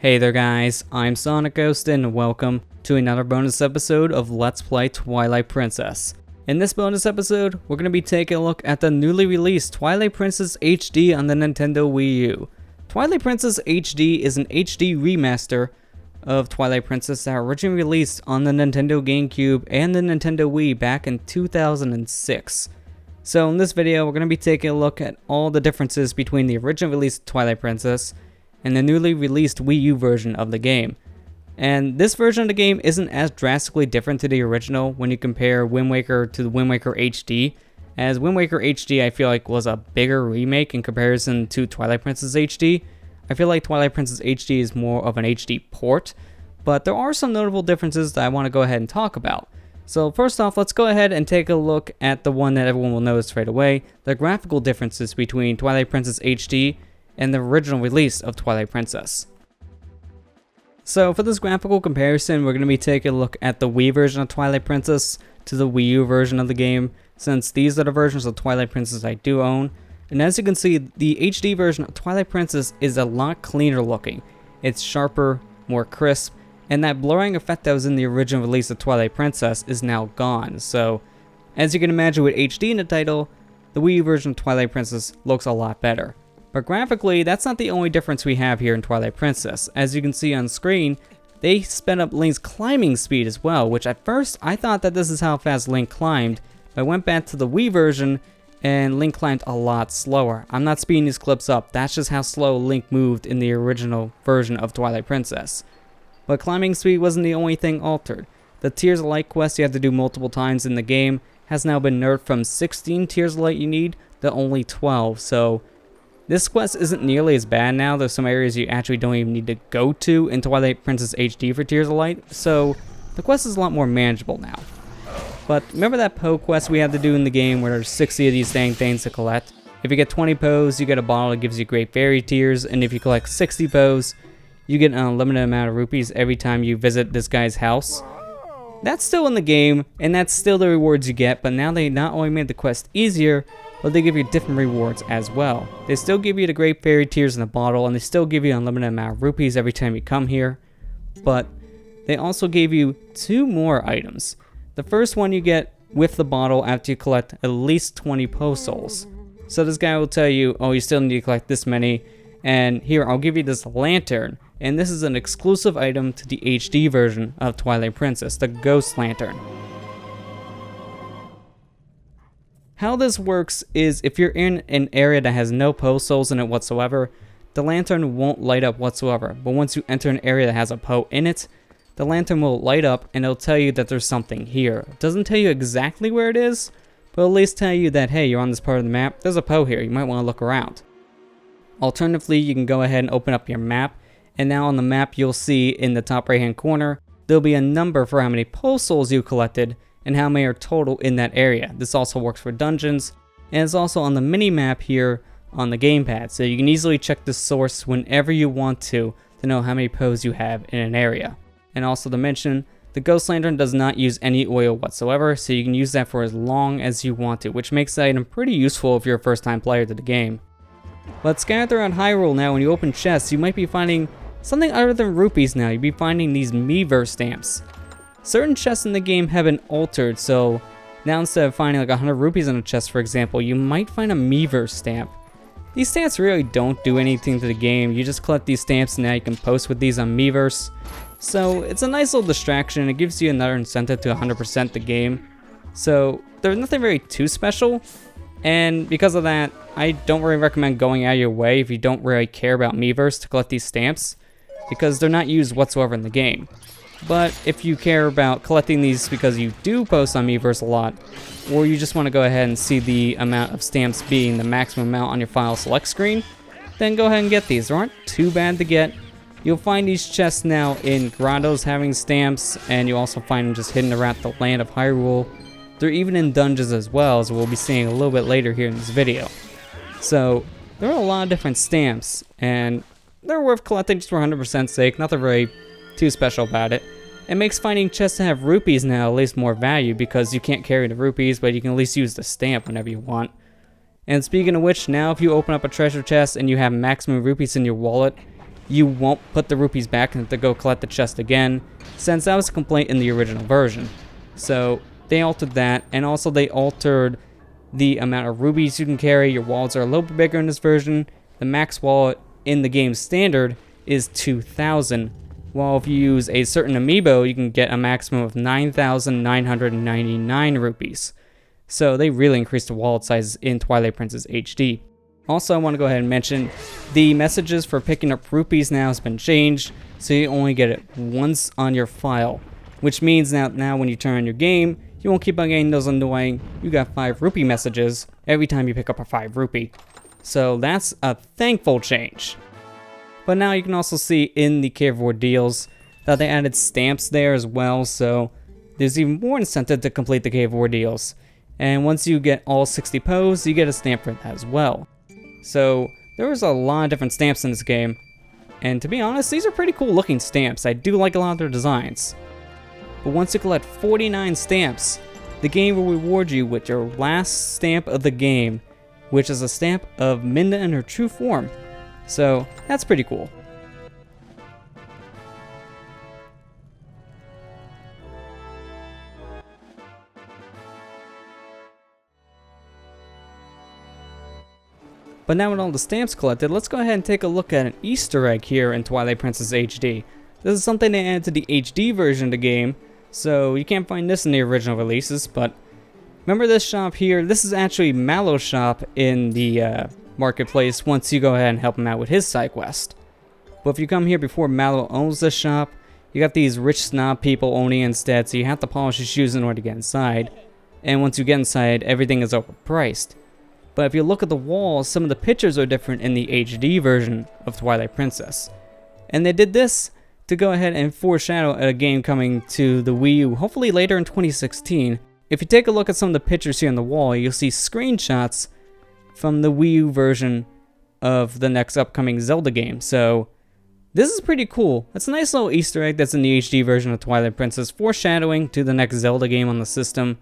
Hey there guys, I'm SonicGhost and welcome to another bonus episode of Let's Play Twilight Princess. In this bonus episode, we're going to be taking a look at the newly released Twilight Princess HD on the Nintendo Wii U. Twilight Princess HD is an HD remaster of Twilight Princess that originally released on the Nintendo GameCube and the Nintendo Wii back in 2006. So in this video, we're going to be taking a look at all the differences between the original release of Twilight Princess and the newly released Wii U version of the game. And this version of the game isn't as drastically different to the original when you compare Wind Waker to the Wind Waker HD, as Wind Waker HD I feel like was a bigger remake in comparison to Twilight Princess HD. I feel like Twilight Princess HD is more of an HD port, but there are some notable differences that I want to go ahead and talk about. So first off, let's go ahead and take a look at the one that everyone will notice right away, the graphical differences between Twilight Princess HD and the original release of Twilight Princess. So for this graphical comparison, we're going to be taking a look at the Wii version of Twilight Princess to the Wii U version of the game, since these are the versions of Twilight Princess I do own. And as you can see, the HD version of Twilight Princess is a lot cleaner looking. It's sharper, more crisp, and that blurring effect that was in the original release of Twilight Princess is now gone. So as you can imagine with HD in the title, the Wii U version of Twilight Princess looks a lot better. But graphically, that's not the only difference we have here in Twilight Princess. As you can see on screen, they sped up Link's climbing speed as well, which at first I thought that this is how fast Link climbed, but I went back to the Wii version and Link climbed a lot slower. I'm not speeding these clips up, that's just how slow Link moved in the original version of Twilight Princess. But climbing speed wasn't the only thing altered. The Tears of Light quest you have to do multiple times in the game has now been nerfed from 16 Tears of Light you need to only 12, so this quest isn't nearly as bad now. There's some areas you actually don't even need to go to in Twilight Princess HD for Tears of Light, so the quest is a lot more manageable now. But remember that Poe quest we had to do in the game where there's 60 of these dang things to collect? If you get 20 Poes, you get a bottle that gives you Great Fairy Tears, and if you collect 60 Poes, you get an unlimited amount of rupees every time you visit this guy's house. That's still in the game, and that's still the rewards you get, but now they not only made the quest easier, but they give you different rewards as well. They still give you the Great Fairy Tears in a bottle, and they still give you an unlimited amount of rupees every time you come here. But they also gave you 2 more items. The first one you get with the bottle after you collect at least 20 Poe Souls. So this guy will tell you, oh, you still need to collect this many, and here, I'll give you this lantern. And this is an exclusive item to the HD version of Twilight Princess, the Ghost Lantern. How this works is if you're in an area that has no Poe Souls in it whatsoever, the lantern won't light up whatsoever. But once you enter an area that has a Poe in it, the lantern will light up and it'll tell you that there's something here. It doesn't tell you exactly where it is, but it'll at least tell you that, hey, you're on this part of the map, there's a Poe here, you might want to look around. Alternatively, you can go ahead and open up your map, and now on the map you'll see in the top right hand corner, there'll be a number for how many Poe Souls you collected, and how many are total in that area. This also works for dungeons, and it's also on the mini-map here on the gamepad, so you can easily check the source whenever you want to know how many Poes you have in an area. And also to mention, the Ghost Lantern does not use any oil whatsoever, so you can use that for as long as you want to, which makes the item pretty useful if you're a first-time player to the game. But scattered around Hyrule now, when you open chests, you might be finding something other than rupees now. You'll be finding these Miiverse stamps. Certain chests in the game have been altered, so now instead of finding like 100 rupees in a chest, for example, you might find a Miiverse stamp. These stamps really don't do anything to the game. You just collect these stamps and now you can post with these on Miiverse. So it's a nice little distraction. It gives you another incentive to 100% the game. So there's nothing really too special, and because of that, I don't really recommend going out of your way if you don't really care about Miiverse to collect these stamps, because they're not used whatsoever in the game. But if you care about collecting these because you do post on Miiverse a lot, or you just want to go ahead and see the amount of stamps being the maximum amount on your file select screen, then go ahead and get these. They aren't too bad to get. You'll find these chests now in grottos having stamps, and you also find them just hidden around the land of Hyrule. They're even in dungeons as well, as we'll be seeing a little bit later here in this video. So there are a lot of different stamps, and they're worth collecting just for 100% sake. Nothing really too special about it. It makes finding chests that have rupees now at least more value, because you can't carry the rupees, but you can at least use the stamp whenever you want. And speaking of which, now if you open up a treasure chest and you have maximum rupees in your wallet, you won't put the rupees back and have to go collect the chest again, since that was a complaint in the original version. So they altered that, and also they altered the amount of rubies you can carry. Your wallets are a little bit bigger in this version. The max wallet in the game standard is 2,000, while if you use a certain amiibo, you can get a maximum of 9,999 rupees. So they really increased the wallet size in Twilight Princess HD. Also, I want to go ahead and mention the messages for picking up rupees now has been changed, so you only get it once on your file, which means that now when you turn on your game, you won't keep on getting those annoying "you got 5 rupee" messages every time you pick up a 5 rupee. So that's a thankful change. But now you can also see in the Cave War deals that they added stamps there as well, so there's even more incentive to complete the Cave War deals. And once you get all 60 pos, you get a stamp for that as well. So there was a lot of different stamps in this game, and to be honest, these are pretty cool looking stamps. I do like a lot of their designs. But once you collect 49 stamps, the game will reward you with your last stamp of the game, which is a stamp of Minda in her true form. So that's pretty cool. But now with all the stamps collected, let's go ahead and take a look at an Easter egg here in Twilight Princess HD. This is something they added to the HD version of the game, so you can't find this in the original releases, but remember this shop here? This is actually Mallow's shop in the marketplace once you go ahead and help him out with his side quest. But if you come here before Mallow owns this shop, you got these rich snob people owning it instead, so you have to polish your shoes in order to get inside. And once you get inside, everything is overpriced. But if you look at the walls, some of the pictures are different in the HD version of Twilight Princess. And they did this to go ahead and foreshadow a game coming to the Wii U, hopefully later in 2016. If you take a look at some of the pictures here on the wall, you'll see screenshots from the Wii U version of the next upcoming Zelda game. So this is pretty cool. It's a nice little Easter egg that's in the HD version of Twilight Princess, foreshadowing to the next Zelda game on the system.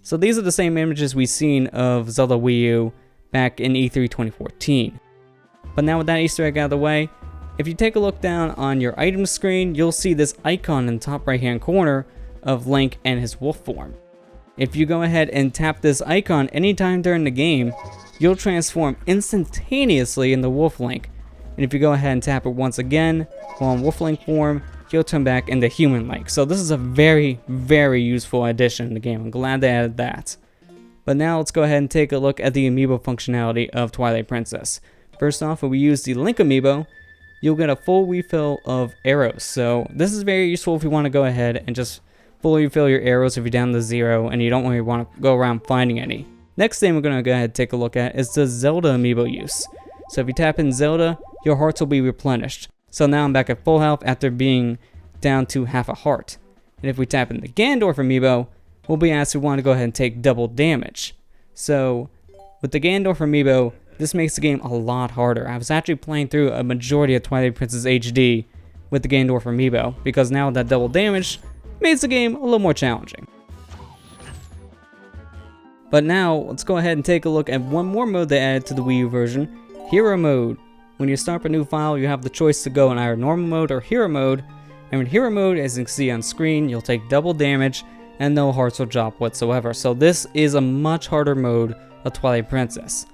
So these are the same images we've seen of Zelda Wii U back in E3 2014. But now with that Easter egg out of the way, if you take a look down on your item screen, you'll see this icon in the top right hand corner of Link and his wolf form. If you go ahead and tap this icon anytime during the game, you'll transform instantaneously into Wolf Link. And if you go ahead and tap it once again while in Wolf Link form, you'll turn back into Human Link. So this is a very, very useful addition in the game. I'm glad they added that. But now let's go ahead and take a look at the amiibo functionality of Twilight Princess. First off, if we use the Link amiibo, you'll get a full refill of arrows. So this is very useful if you want to go ahead and just fully refill your arrows if you're down to 0 and you don't really want to go around finding any. Next thing we're going to go ahead and take a look at is the Zelda amiibo use. So if you tap in Zelda, your hearts will be replenished. So now I'm back at full health after being down to half a heart. And if we tap in the Ganondorf amiibo, we'll be asked if we want to go ahead and take double damage. So with the Ganondorf amiibo, this makes the game a lot harder. I was actually playing through a majority of Twilight Princess HD with the Ganondorf amiibo, because now that double damage makes the game a little more challenging. But now, let's go ahead and take a look at one more mode they added to the Wii U version, Hero Mode. When you start a new file, you have the choice to go in either normal mode or hero mode. And in hero mode, as you can see on screen, you'll take double damage and no hearts will drop whatsoever. So this is a much harder mode of Twilight Princess.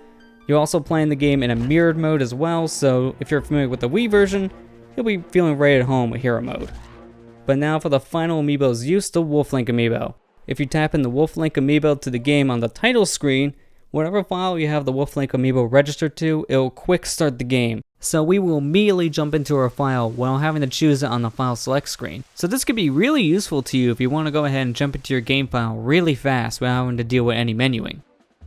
You're also playing the game in a mirrored mode as well, so if you're familiar with the Wii version, you'll be feeling right at home with hero mode. But now for the final amiibo's use, the Wolf Link amiibo. If you tap in the Wolf Link amiibo to the game on the title screen, whatever file you have the Wolf Link amiibo registered to, it'll quick start the game. So we will immediately jump into our file without having to choose it on the file select screen. So this could be really useful to you if you want to go ahead and jump into your game file really fast without having to deal with any menuing.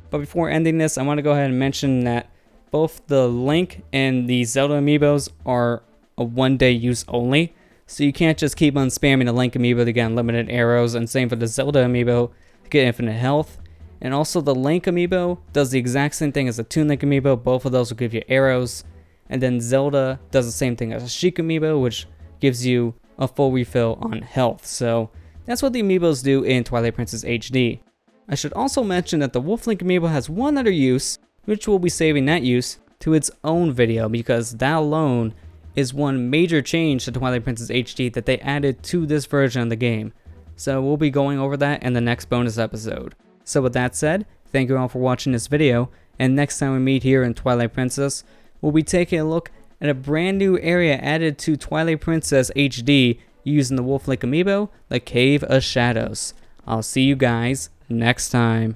But before ending this, I want to go ahead and mention that both the Link and the Zelda amiibos are a one-day use only. So you can't just keep on spamming the Link amiibo to get unlimited arrows, and same for the Zelda amiibo to get infinite health. And also the Link amiibo does the exact same thing as the Toon Link amiibo. Both of those will give you arrows. And then Zelda does the same thing as a Sheik amiibo, which gives you a full refill on health. So that's what the amiibos do in Twilight Princess HD. I should also mention that the Wolf Link amiibo has one other use, which we'll be saving that use to its own video, because that alone is one major change to Twilight Princess HD that they added to this version of the game. So we'll be going over that in the next bonus episode. So with that said, thank you all for watching this video, and next time we meet here in Twilight Princess, we'll be taking a look at a brand new area added to Twilight Princess HD using the Wolf Lake amiibo, the Cave of Shadows. I'll see you guys next time.